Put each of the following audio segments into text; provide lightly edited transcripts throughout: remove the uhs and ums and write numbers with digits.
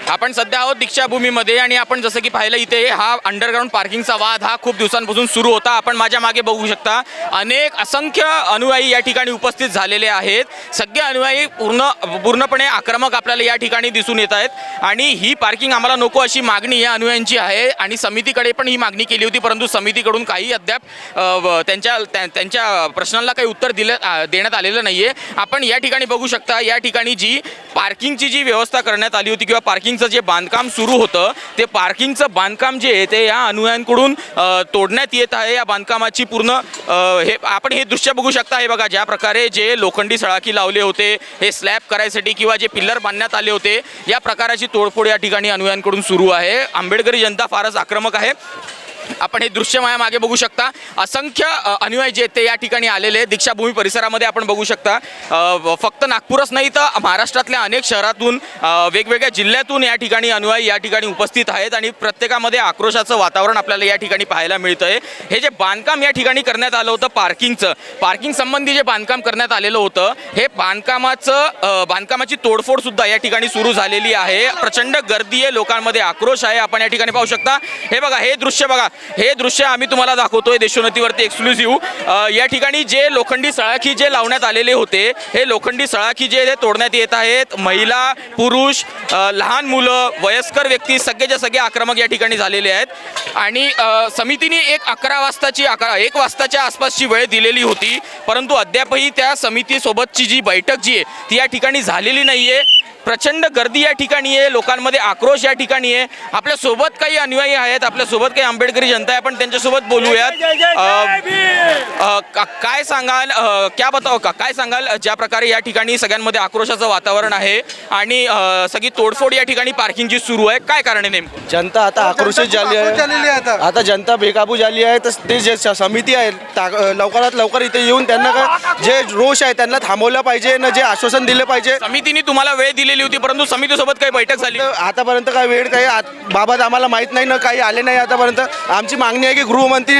आपण सध्या आहोत दीक्षाभूमीमध्ये आणि आपण जसं की पाहिलं इथे हा अंडरग्राऊंड पार्किंगचा वाद हा खूप दिवसांपासून सुरू होता। आपण माझ्या मागे बघू शकता असंख्य अनुयायी या ठिकाणी उपस्थित झालेले आहेत। सगळे अनुयायी पूर्णपणे आक्रमक आपल्याला या ठिकाणी दिसून येत आहेत आणि ही पार्किंग आम्हाला नको अशी मागणी या अनुयायांची आहे आणि समितीकडे पण ही मागणी केली होती, परंतु समितीकडून काही अद्याप त्यांच्या प्रश्नांना काही उत्तर देण्यात आलेलं नाहीये। आपण या ठिकाणी बघू शकता या ठिकाणी जी पार्किंगची जी व्यवस्था करण्यात आली होती किंवा पार्किंगचं जे बांधकाम सुरू होतं ते पार्किंगचं बांधकाम जे आहे ते या अनुयायांकडून तोडण्यात येत आहे। या बांधकामाची पूर्ण आपण हे दृश्य बघू शकता। हे बघा ज्या प्रकारे जे लोखंडी सळाकी लावले होते हे स्लॅब करायसाठी किंवा जे पिल्लर बांधण्यात आले होते या प्रकाराची तोडफोड या ठिकाणी अनुयायांकडून सुरू आहे। आंबेडकरी जनता फारच आक्रमक आहे। आपण हे दृश्य माझ्या मागे बघू शकता। असंख्य अनुयायी जे ते या ठिकाणी आलेले आहेत दीक्षाभूमी परिसरामध्ये आपण बघू शकता। फक्त नागपूरच नाही तर महाराष्ट्रातल्या अनेक शहरातून वेगवेगळ्या जिल्ह्यातून या ठिकाणी अनुयायी या ठिकाणी उपस्थित आहेत आणि प्रत्येकामध्ये आक्रोशाचं वातावरण आपल्याला या ठिकाणी पाहायला मिळतंय। हे जे बांधकाम या ठिकाणी करण्यात आलं होतं पार्किंग संबंधी जे बांधकाम करण्यात आलेलं होतं हे बांधकामाची तोडफोड सुद्धा या ठिकाणी सुरू झालेली आहे। प्रचंड गर्दी आहे, लोकांमध्ये आक्रोश आहे। आपण या ठिकाणी पाहू शकता। हे बघा हे दृश्य बघा, हे दृश्य आम्ही तुम्हाला दाखवतोय देशोन्नतीवरती एक्सक्लुझिव्ह। या ठिकाणी जे लोखंडी सळाखी जे लावण्यात आलेले होते हे लोखंडी सळाखी जे तोडण्यात येत आहेत। महिला, पुरुष, लहान मुलं, वयस्कर व्यक्ती सगळेच्या सगळे आक्रमक या ठिकाणी झालेले आहेत आणि समितीने 1 वाजताच्या आसपासची वेळ दिलेली होती, परंतु अद्यापही त्या समितीसोबतची जी बैठक जी आहे ती या ठिकाणी झालेली नाहीये। प्रचंड गर्दी या ठिकाणी आहे, लोकांमध्ये आक्रोश या ठिकाणी आहे। आपल्या सोबत काही अनुयायी आहेत, आपल्या सोबत काही आंबेडकरी जनता आहे, आपण त्यांच्यासोबत बोलूयात। काय सांगाल, काय सांगाल ज्या प्रकारे या ठिकाणी सगळ्यांमध्ये आक्रोशाचं वातावरण आहे आणि सगळी तोडफोड या ठिकाणी पार्किंगची सुरू आहे, काय कारण आहे नेमकं? जनता आता आक्रोशित झाली आहे, आता जनता बेकाबू झाली आहे। तर ते जे समिती आहे लवकरात लवकर इथे येऊन त्यांना जे रोष आहे त्यांना थांबवलं पाहिजे ना, जे आश्वासन दिलं पाहिजे। समितीने तुम्हाला वेळ दिलेली होती परंतु समितीसोबत काही बैठक झाली आतापर्यंत काही वेळ काही बाबत आम्हाला माहीत नाही ना, काही आले नाही आतापर्यंत। आमची मागणी आहे की गृहमंत्री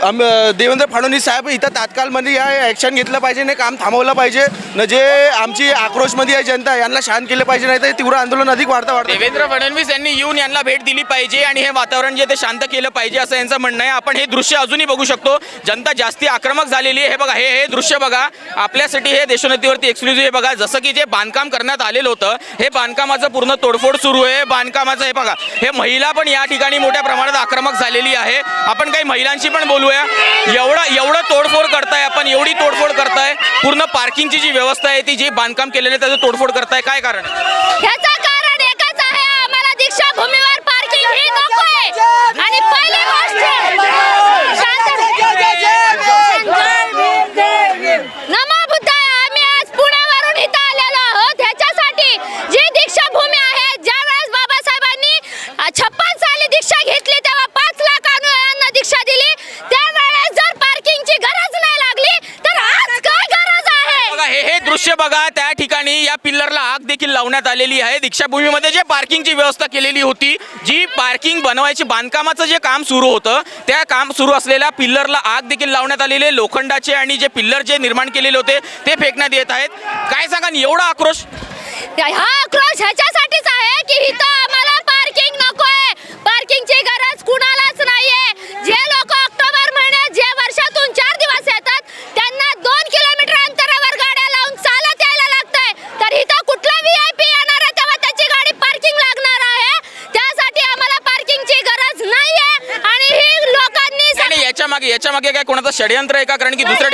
देवेंद्र फडणवीस साहेब इथं तात्काळमध्ये या ॲक्शन घेतलं पाहिजे, नाही काम थांबवलं पाहिजे ना। जे आमची आक्रोशमध्ये आहे जनता यांना शांत केलं पाहिजे, नाही तर तीव्र आंदोलन अधिक वाढतं। देवेंद्र फडणवीस यांनी येऊन यांना भेट दिली पाहिजे आणि हे वातावरण जे ते शांत केलं पाहिजे असं यांचं म्हणणं आहे। आपण हे दृश्य अजूनही बघू शकतो, जनता जास्ती आक्रमक झालेली आहे। हे बघा हे दृश्य बघा, आपल्यासाठी हे देशोन्नतीवरती एक्सक्लुझिव्ह। हे बघा जसं की जे बांधकाम करण्यात आलेलं होतं हे बांधकामाचं पूर्ण तोडफोड सुरू आहे। बांधकामाचं हे बघा, हे महिला पण या ठिकाणी मोठ्या प्रमाणात आक्रमक झालेली आहे। आपण काही महिलांशी पण बोलूया। एवढं तोडफोड करताय आपण, एवढी तोडफोड करताय, पूर्ण पार्किंगची जी व्यवस्था आहे ती जी बांधकाम केलेलं आहे त्याचं तोडफोड करताय, काय कारण? याचं कारण एकच आहे, आम्हाला दीक्षाभूमीवर पार्किंग ही नको आहे आणि पहिली गोष्ट नमो बुद्धाय, आम्ही आज पुण्यावरून इथं आलेलो आहोत ह्याच्यासाठी। जी दीक्षाभूमी आहे, ज्या वेळेस बाबासाहेबांनी 56 साली दीक्षा घेतली तेव्हा 5 लाख अनुयायांना दीक्षा दिली, त्यावेळेस जर पार्किंगची गरज नाही लागली तर आज काय गरज आहे? बघा हे दृश्य बघा, त्या ठिकाणी या पिल्लरला आग देखील लावण्यात आलेली आहे। दीक्षाभूमीमध्ये जे पार्किंगची व्यवस्था केलेली होती, जी पार्किंग बनवायची बांधकामाचं जे काम सुरू होतं त्या काम सुरू असलेल्या पिल्लरला आग देखील लावण्यात आलेले, लोखंडाचे आणि जे पिल्लर जे निर्माण केलेले होते ते फेकण्यात येत आहेत। काय सांगा एवढा आक्रोश? हा आक्रोश ह्याच्यासाठीच आहे की इथं आम्हाला पार्किंग नकोय, पार्किंगची गरज कुणालाच नाहीये। जे लोक ऑक्टोबर महिन्यात जे वर्षातून 4 दिवस येतात त्यांना 2 किलोमीटर अंतरावर गाड्या लावून चालत यायला लागतंय, तर इथं कुठला VIP येणार आहे तेव्हा त्याची गाडी पार्किंग लागणार आहे। त्यासाठी आम्हाला पार्किंगची गरज नाहीये आणि ही लोकांनी याच्या मागे काय कोणाचं षडयंत्र आहे का? कारण की दुसऱ्या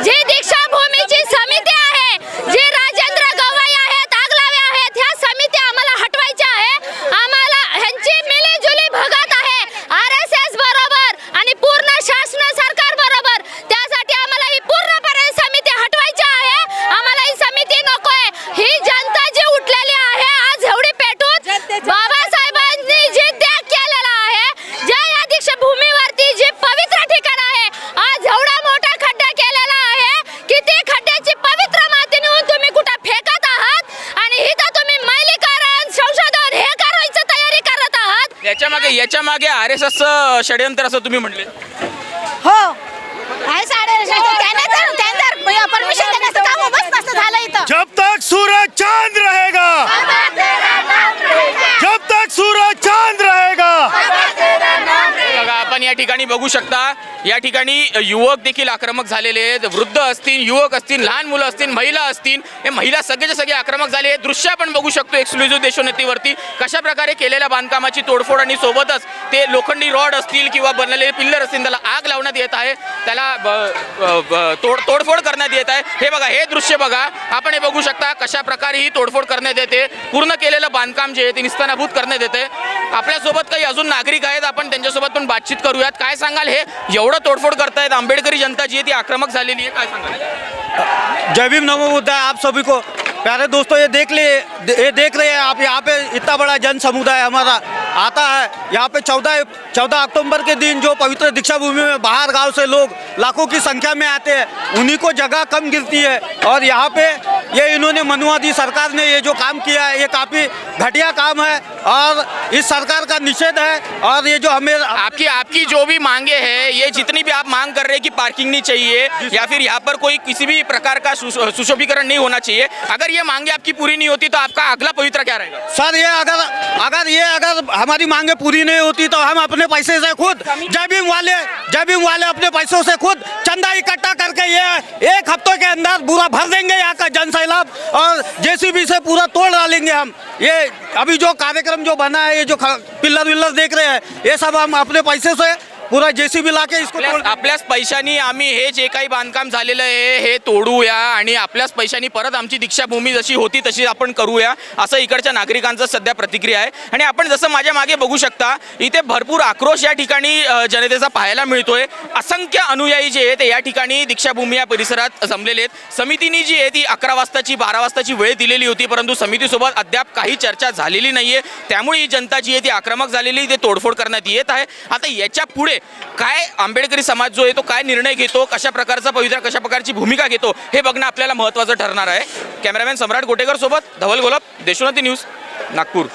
जी दीक्षाभूमीची समिती आहे, जी राजेंद्र गवई आहेत, आगलावे आहेत, ह्या समिती आम्हाला हटवायच्या आहे। आम्हाला ह्यांची मिलीजुली भगत आहे RSS बरोबर आणि पूर्ण शासन सरकार बरोबर, त्यासाठी आम्हाला ही पूर्णपणे समिती हटवायची आहे। आम्हाला ही समिती नकोय। ही जनता जी उठलेली आहे आज एवढी पेटून, बाबासाहेबांनी जी त्याग केलेला आहे, ज्या या दीक्षाभूमीवरती जी पवित्र ठिकाण आहे, आज एवढा मोठा खड्डा केलेला आहे की ती खड्ड्याची पवित्र माती नेऊन तुम्ही कुठं फेकत आहात आणि इथं तुम्ही मैलीकरण, संशोधन हे करायचं तयारी करत आहात। याच्या मागे RSS षडयंत्र असं तुम्ही म्हणले? हो, त्यांना परमिशन देण्याचं काम बस नसतं झालं इथं। जब तक सूरज चांद रहेगा या ठिकाणी बघू शकता, या ठिकाणी युवक देखील आक्रमक झालेले आहेत. वृद्ध असतील, युवक असतील, लहान मुलं असतील, महिला असतील, हे महिला सगळेचे सगळे आक्रमक झाले. हे दृश्य आपण बघू शकतो एक्सक्लुझिव्ह देशोन्नतीवरती कशा प्रकारे केलेल्या बांधकामाची तोडफोड आणि सोबतच ते लोखंडी रॉड असतील किंवा बनलेले पिल्लर असतील त्याला आग लावण्यात येत आहे, त्याला तोडफोड करण्यात येत आहे. हे बघा, हे दृश्य बघा, आपण हे बघू शकता कशा प्रकारे ही तोडफोड करण्यात येते. पूर्ण केलेलं बांधकाम जे आहे ते निस्तानाभूत करण्यात येते. आपल्यासोबत काही अजून नागरिक आहेत, आपण त्यांच्यासोबत पण बातचीत करूयात. काय सांगाल, हे एवढं तोडफोड करतायत, आंबेडकरी जनता जी आहे ती आक्रमक झालेली आहे, काय सांगाल? जय भीम नमो बुद्धाय आप सभी को। प्यारे दोस्तों, ये देख रहे हैं आप, यहाँ पे इतना बड़ा जन समुदाय हमारा आता है। यहाँ पे 14 अक्टूबर के दिन जो पवित्र दीक्षा भूमि में बाहर गांव से लोग लाखों की संख्या में आते हैं, उन्हीं को जगह कम गिरती है। और यहाँ पे ये इन्होंने मनुवादी सरकार ने ये जो काम किया है ये काफ़ी घटिया काम है और इस सरकार का निषेध है। और ये जो हमें आपकी जो भी मांगे हैं, ये जितनी भी आप मांग कर रहे हैं कि पार्किंग नहीं चाहिए या फिर यहाँ पर कोई किसी भी प्रकार का सुशोभीकरण नहीं होना चाहिए, अगर ये मांगे आपकी पूरी नहीं होती तो आपका अगला पवित्रा क्या रहेगा? सर, ये अगर हमारी मांगे पूरी नहीं होती तो हम अपने पैसे से खुद जय भीम वाले अपने पैसों से खुद चंदा इकट्ठा करके ये एक हफ्ते के अंदर पूरा भर देंगे यहाँ का जन सैलाब और जेसीबी से पूरा तोड़ डालेंगे हम। ये अभी जो कार्यक्रम जो बना है, ये जो पिल्लर विल्लर देख रहे हैं, ये सब हम अपने पैसे से पुरा जेसीबी लाके इसको आपल्याच पैशानी आम्ही हे जे काही बांधकाम झालेलं आहे हे तोडूया आणि आपल्याच पैशानी परत आमची दीक्षाभूमी जशी होती तशी आपण करूया, असं इकडच्या नागरिकांचं सध्या प्रतिक्रिया आहे. आणि आपण जसं माझ्या मागे बघू शकता, इथे भरपूर आक्रोश या ठिकाणी जनतेचा पाहायला मिळतोय. असंख्य अनुयायी जे आहेत या ठिकाणी दीक्षाभूमी या परिसरात जमलेले आहेत. समितीने जी आहे ती 11 वाजताची 12 वाजताची वेळ दिलेली होती, परंतु समितीसोबत अद्याप काही चर्चा झालेली नाहीये. त्यामुळे ही जनता जी आहे ती आक्रमक झालेली, ते तोडफोड करण्यात येत आहे. आता याच्या पुढे काय आंबेडकरी समाज जो आहे तो काय निर्णय घेतो, कशा प्रकारचा पवित्रा, कशा प्रकारची भूमिका घेतो, हे बघणं आपल्याला महत्त्वाचं ठरणार आहे. कॅमेरामॅन सम्राट गोटेकर सोबत धवल गोलप, देशोन्नती न्यूज, नागपूर.